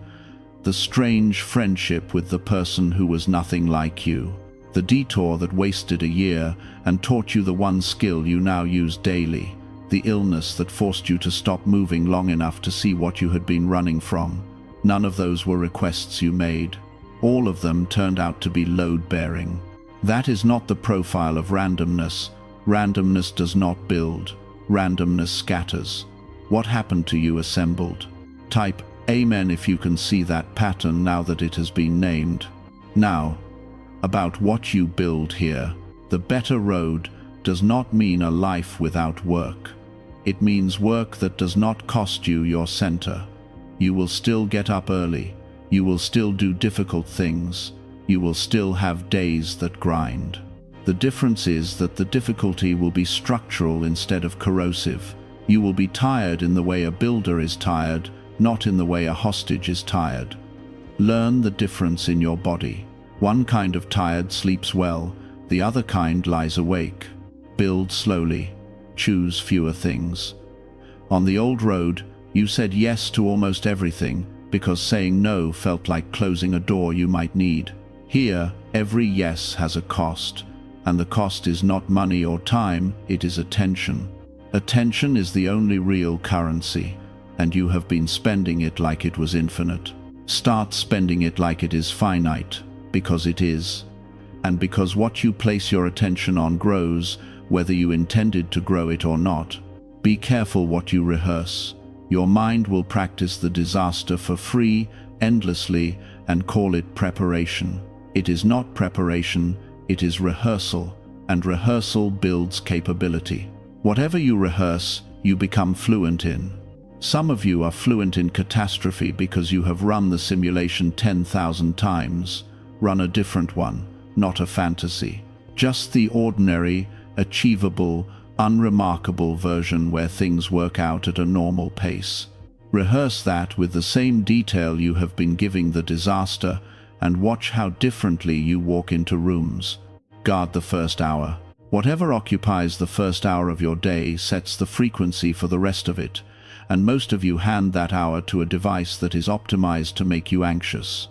The strange friendship with the person who was nothing like you. The detour that wasted a year and taught you the one skill you now use daily. The illness that forced you to stop moving long enough to see what you had been running from. None of those were requests you made. All of them turned out to be load-bearing. That is not the profile of randomness. Randomness does not build. Randomness scatters. What happened to you assembled? Type Amen if you can see that pattern now that it has been named. Now, about what you build here. The better road does not mean a life without work. It means work that does not cost you your center. You will still get up early. You will still do difficult things. You will still have days that grind. The difference is that the difficulty will be structural instead of corrosive. You will be tired in the way a builder is tired, not in the way a hostage is tired. Learn the difference in your body. One kind of tired sleeps well, the other kind lies awake. Build slowly. Choose fewer things. On the old road, you said yes to almost everything because saying no felt like closing a door you might need. Here, every yes has a cost, and the cost is not money or time, it is attention. Attention is the only real currency, and you have been spending it like it was infinite. Start spending it like it is finite, because it is. And because what you place your attention on grows, whether you intended to grow it or not. Be careful what you rehearse. Your mind will practice the disaster for free, endlessly, and call it preparation. It is not preparation, it is rehearsal, and rehearsal builds capability. Whatever you rehearse, you become fluent in. Some of you are fluent in catastrophe because you have run the simulation 10,000 times. Run a different one, not a fantasy. Just the ordinary, achievable, unremarkable version where things work out at a normal pace. Rehearse that with the same detail you have been giving the disaster, and watch how differently you walk into rooms. Guard the first hour. Whatever occupies the first hour of your day sets the frequency for the rest of it, and most of you hand that hour to a device that is optimized to make you anxious.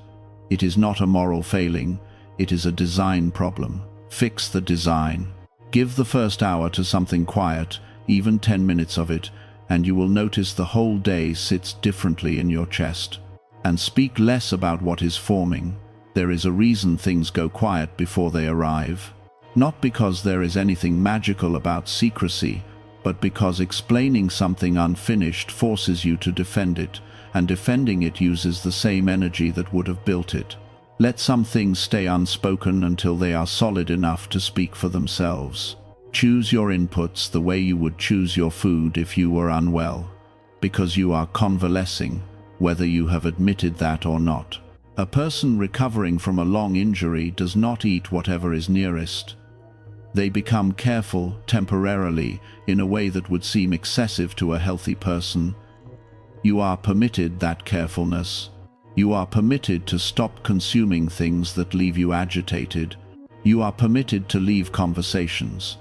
It is not a moral failing, it is a design problem. Fix the design. Give the first hour to something quiet, even 10 minutes of it, and you will notice the whole day sits differently in your chest. And speak less about what is forming. There is a reason things go quiet before they arrive. Not because there is anything magical about secrecy, but because explaining something unfinished forces you to defend it, and defending it uses the same energy that would have built it. Let some things stay unspoken until they are solid enough to speak for themselves. Choose your inputs the way you would choose your food if you were unwell, because you are convalescing, whether you have admitted that or not. A person recovering from a long injury does not eat whatever is nearest. They become careful, temporarily, in a way that would seem excessive to a healthy person. You are permitted that carefulness. You are permitted to stop consuming things that leave you agitated. You are permitted to leave conversations.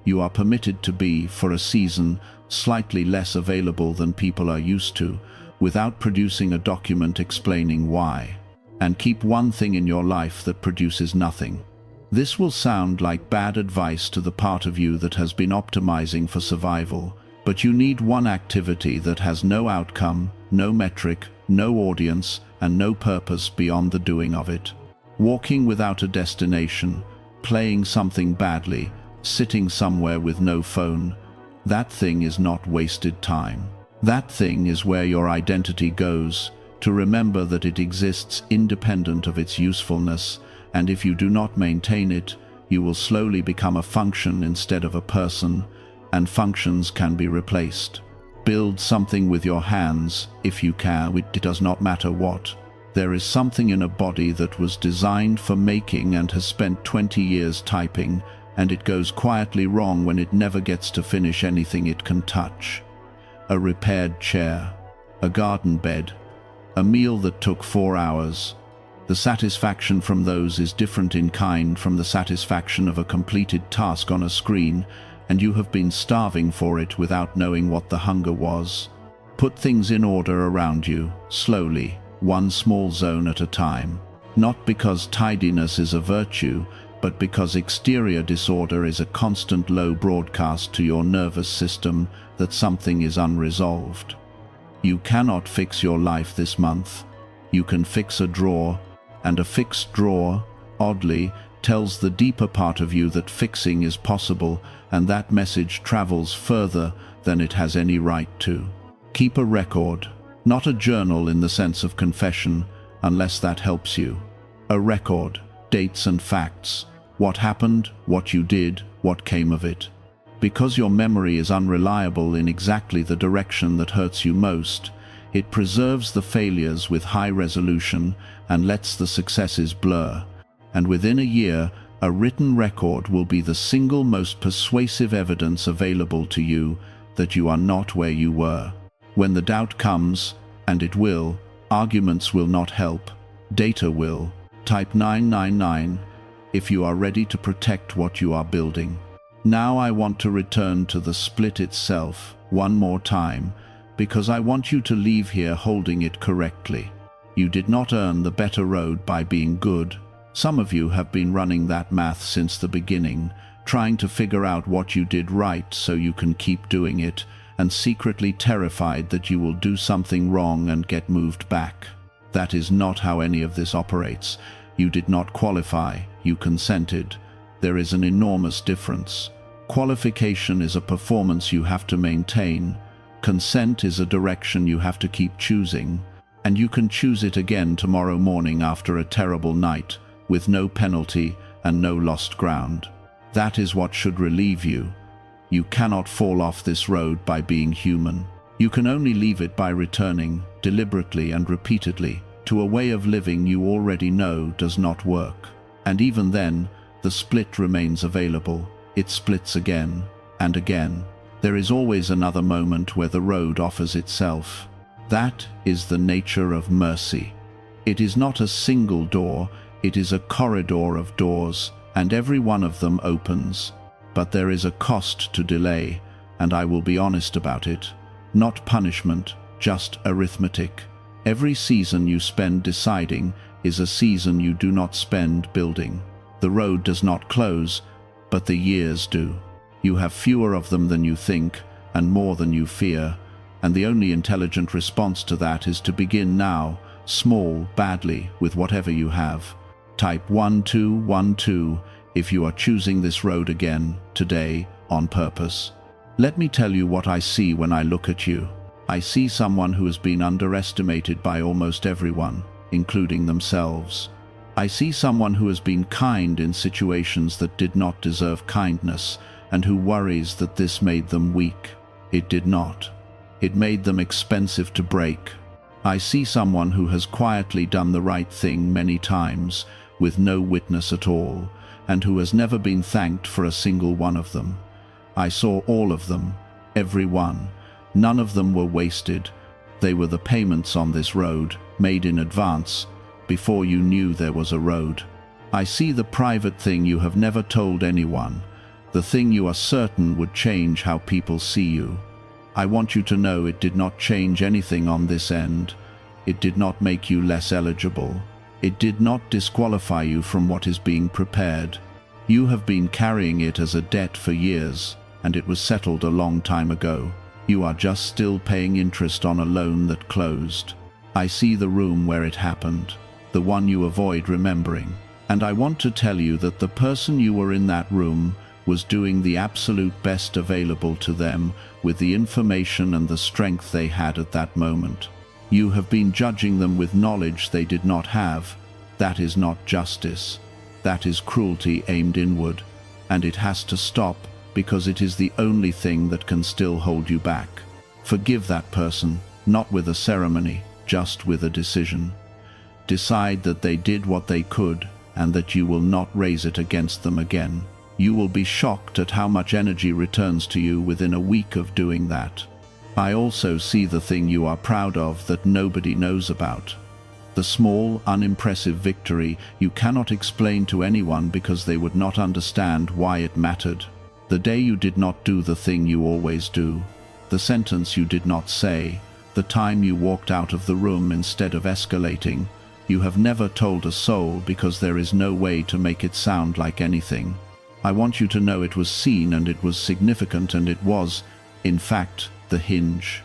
You are permitted to be, for a season, slightly less available than people are used to, without producing a document explaining why. And keep one thing in your life that produces nothing. This will sound like bad advice to the part of you that has been optimizing for survival, but you need one activity that has no outcome, no metric, no audience, and no purpose beyond the doing of it. Walking without a destination, playing something badly, sitting somewhere with no phone. That thing is not wasted time. That thing is where your identity goes, to remember that it exists independent of its usefulness, and if you do not maintain it, you will slowly become a function instead of a person, and functions can be replaced. Build something with your hands, if you can, it does not matter what. There is something in a body that was designed for making and has spent 20 years typing, and it goes quietly wrong when it never gets to finish anything it can touch. A repaired chair, a garden bed, a meal that took 4 hours. The satisfaction from those is different in kind from the satisfaction of a completed task on a screen, and you have been starving for it without knowing what the hunger was. Put things in order around you, slowly, one small zone at a time. Not because tidiness is a virtue, but because exterior disorder is a constant low broadcast to your nervous system that something is unresolved. You cannot fix your life this month. You can fix a drawer, and a fixed drawer, oddly, tells the deeper part of you that fixing is possible, and that message travels further than it has any right to. Keep a record. Not a journal in the sense of confession, unless that helps you. A record, dates and facts. What happened, what you did, what came of it. Because your memory is unreliable in exactly the direction that hurts you most, it preserves the failures with high resolution and lets the successes blur. And within a year, a written record will be the single most persuasive evidence available to you that you are not where you were. When the doubt comes, and it will, arguments will not help, data will. Type 999 if you are ready to protect what you are building. Now I want to return to the split itself one more time, because I want you to leave here holding it correctly. You did not earn the better road by being good. Some of you have been running that math since the beginning, trying to figure out what you did right so you can keep doing it, and secretly terrified that you will do something wrong and get moved back. That is not how any of this operates. You did not qualify, you consented. There is an enormous difference. Qualification is a performance you have to maintain. Consent is a direction you have to keep choosing, and you can choose it again tomorrow morning after a terrible night, with no penalty and no lost ground. That is what should relieve you. You cannot fall off this road by being human. You can only leave it by returning, deliberately and repeatedly, to a way of living you already know does not work. And even then, the split remains available. It splits again and again. There is always another moment where the road offers itself. That is the nature of mercy. It is not a single door, it is a corridor of doors, and every one of them opens. But there is a cost to delay, and I will be honest about it. Not punishment, just arithmetic. Every season you spend deciding is a season you do not spend building. The road does not close, but the years do. You have fewer of them than you think, and more than you fear, and the only intelligent response to that is to begin now, small, badly, with whatever you have. Type 1212 if you are choosing this road again, today, on purpose. Let me tell you what I see when I look at you. I see someone who has been underestimated by almost everyone, including themselves. I see someone who has been kind in situations that did not deserve kindness, and who worries that this made them weak. It did not. It made them expensive to break. I see someone who has quietly done the right thing many times, with no witness at all, and who has never been thanked for a single one of them. I saw all of them, every one. None of them were wasted. They were the payments on this road, made in advance, before you knew there was a road. I see the private thing you have never told anyone, the thing you are certain would change how people see you. I want you to know it did not change anything on this end. It did not make you less eligible. It did not disqualify you from what is being prepared. You have been carrying it as a debt for years, and it was settled a long time ago. You are just still paying interest on a loan that closed. I see the room where it happened, the one you avoid remembering. And I want to tell you that the person you were in that room was doing the absolute best available to them with the information and the strength they had at that moment. You have been judging them with knowledge they did not have. That is not justice. That is cruelty aimed inward, and it has to stop because it is the only thing that can still hold you back. Forgive that person, not with a ceremony, just with a decision. Decide that they did what they could and that you will not raise it against them again. You will be shocked at how much energy returns to you within a week of doing that. I also see the thing you are proud of that nobody knows about. The small, unimpressive victory you cannot explain to anyone because they would not understand why it mattered. The day you did not do the thing you always do. The sentence you did not say. The time you walked out of the room instead of escalating. You have never told a soul because there is no way to make it sound like anything. I want you to know it was seen and it was significant and it was, in fact, the hinge.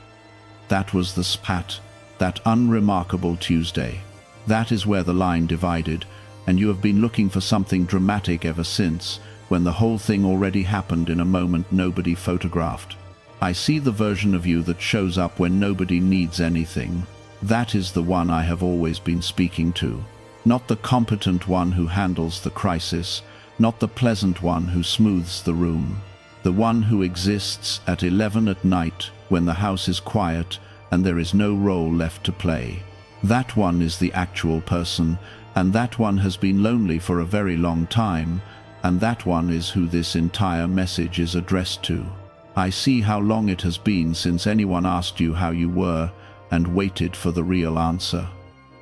That was the spat, that unremarkable Tuesday. That is where the line divided, and you have been looking for something dramatic ever since, when the whole thing already happened in a moment nobody photographed. I see the version of you that shows up when nobody needs anything. That is the one I have always been speaking to. Not the competent one who handles the crisis, not the pleasant one who smooths the room. The one who exists at 11 at night when the house is quiet and there is no role left to play. That one is the actual person, and that one has been lonely for a very long time, and that one is who this entire message is addressed to. I see how long it has been since anyone asked you how you were and waited for the real answer.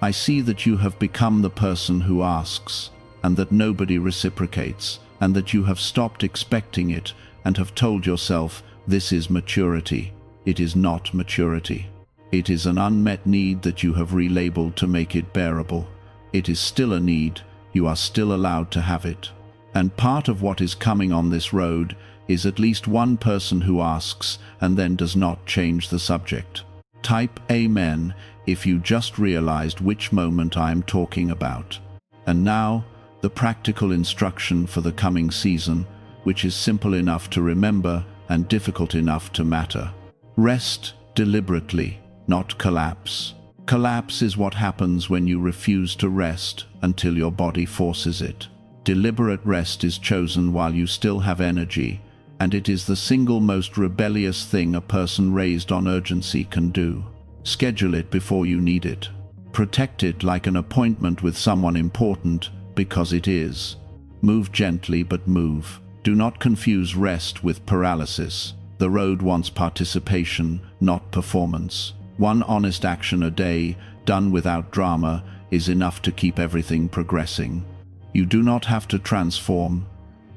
I see that you have become the person who asks, and that nobody reciprocates, and that you have stopped expecting it and have told yourself, this is maturity. It is not maturity. It is an unmet need that you have relabeled to make it bearable. It is still a need. You are still allowed to have it. And part of what is coming on this road is at least one person who asks and then does not change the subject. Type Amen if you just realized which moment I am talking about. And now, the practical instruction for the coming season, which is simple enough to remember and difficult enough to matter. Rest deliberately, not collapse. Collapse is what happens when you refuse to rest until your body forces it. Deliberate rest is chosen while you still have energy, and it is the single most rebellious thing a person raised on urgency can do. Schedule it before you need it. Protect it like an appointment with someone important, because it is. Move gently, but move. Do not confuse rest with paralysis. The road wants participation, not performance. One honest action a day, done without drama, is enough to keep everything progressing. You do not have to transform.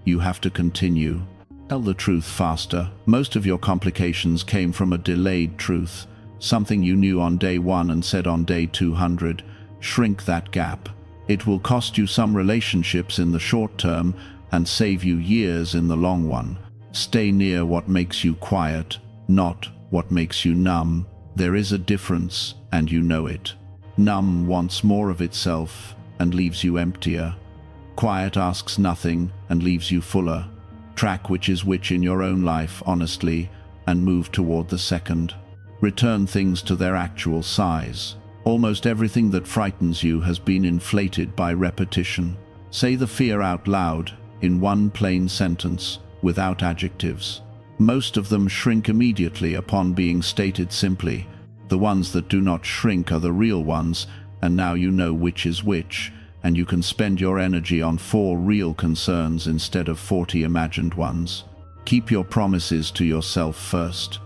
You have to continue. Tell the truth faster. Most of your complications came from a delayed truth, something you knew on day 1 and said on day 200. Shrink that gap. It will cost you some relationships in the short term and save you years in the long one. Stay near what makes you quiet, not what makes you numb. There is a difference, and you know it. Numb wants more of itself and leaves you emptier. Quiet asks nothing and leaves you fuller. Track which is which in your own life, honestly, and move toward the second. Return things to their actual size. Almost everything that frightens you has been inflated by repetition. Say the fear out loud, in one plain sentence, without adjectives. Most of them shrink immediately upon being stated simply. The ones that do not shrink are the real ones, and now you know which is which, and you can spend your energy on 4 real concerns instead of 40 imagined ones. Keep your promises to yourself first.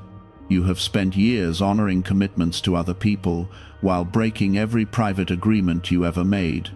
You have spent years honoring commitments to other people while breaking every private agreement you ever made.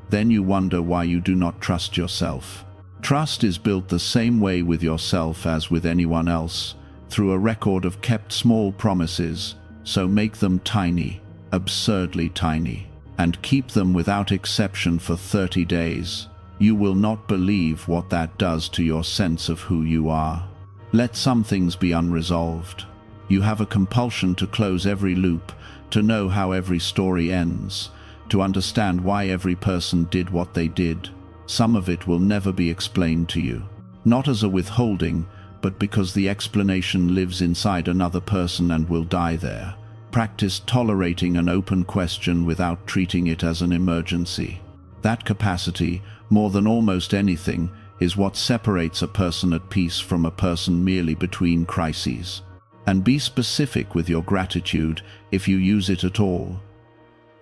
Then you wonder why you do not trust yourself. Trust is built the same way with yourself as with anyone else, through a record of kept small promises, so make them tiny, absurdly tiny, and keep them without exception for 30 days. You will not believe what that does to your sense of who you are. Let some things be unresolved. You have a compulsion to close every loop, to know how every story ends, to understand why every person did what they did. Some of it will never be explained to you, not as a withholding, but because the explanation lives inside another person and will die there. Practice tolerating an open question without treating it as an emergency. That capacity, more than almost anything, is what separates a person at peace from a person merely between crises. And be specific with your gratitude if you use it at all.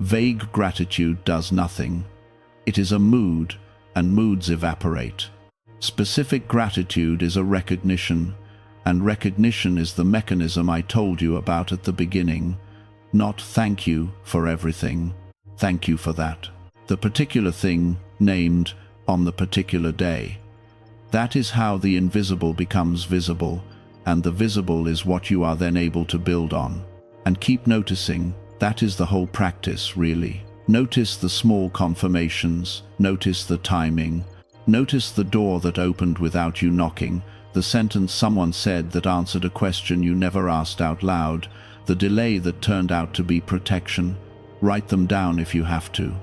Vague gratitude does nothing. It is a mood, and moods evaporate. Specific gratitude is a recognition, and recognition is the mechanism I told you about at the beginning. Not thank you for everything. Thank you for that. The particular thing named on the particular day. That is how the invisible becomes visible, and the visible is what you are then able to build on. And keep noticing. That is the whole practice, really. Notice the small confirmations. Notice the timing. Notice the door that opened without you knocking, the sentence someone said that answered a question you never asked out loud, the delay that turned out to be protection. Write them down if you have to.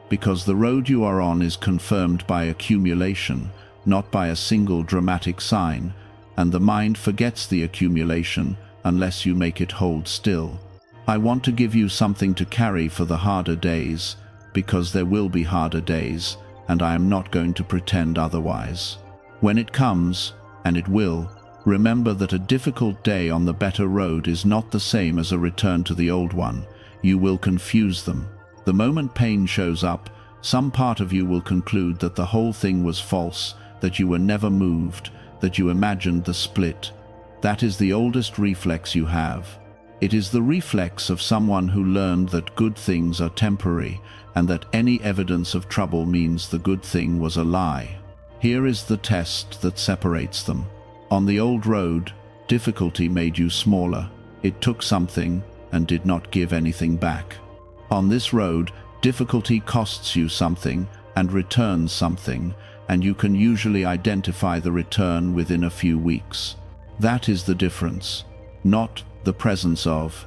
Because the road you are on is confirmed by accumulation, not by a single dramatic sign, and the mind forgets the accumulation unless you make it hold still. I want to give you something to carry for the harder days, because there will be harder days, and I am not going to pretend otherwise. When it comes, and it will, remember that a difficult day on the better road is not the same as a return to the old one. You will confuse them. The moment pain shows up, some part of you will conclude that the whole thing was false, that you were never moved, that you imagined the split. That is the oldest reflex you have. It is the reflex of someone who learned that good things are temporary, and that any evidence of trouble means the good thing was a lie. Here is the test that separates them. On the old road, difficulty made you smaller. It took something and did not give anything back. On this road, difficulty costs you something and returns something, and you can usually identify the return within a few weeks. That is the difference, not the presence of,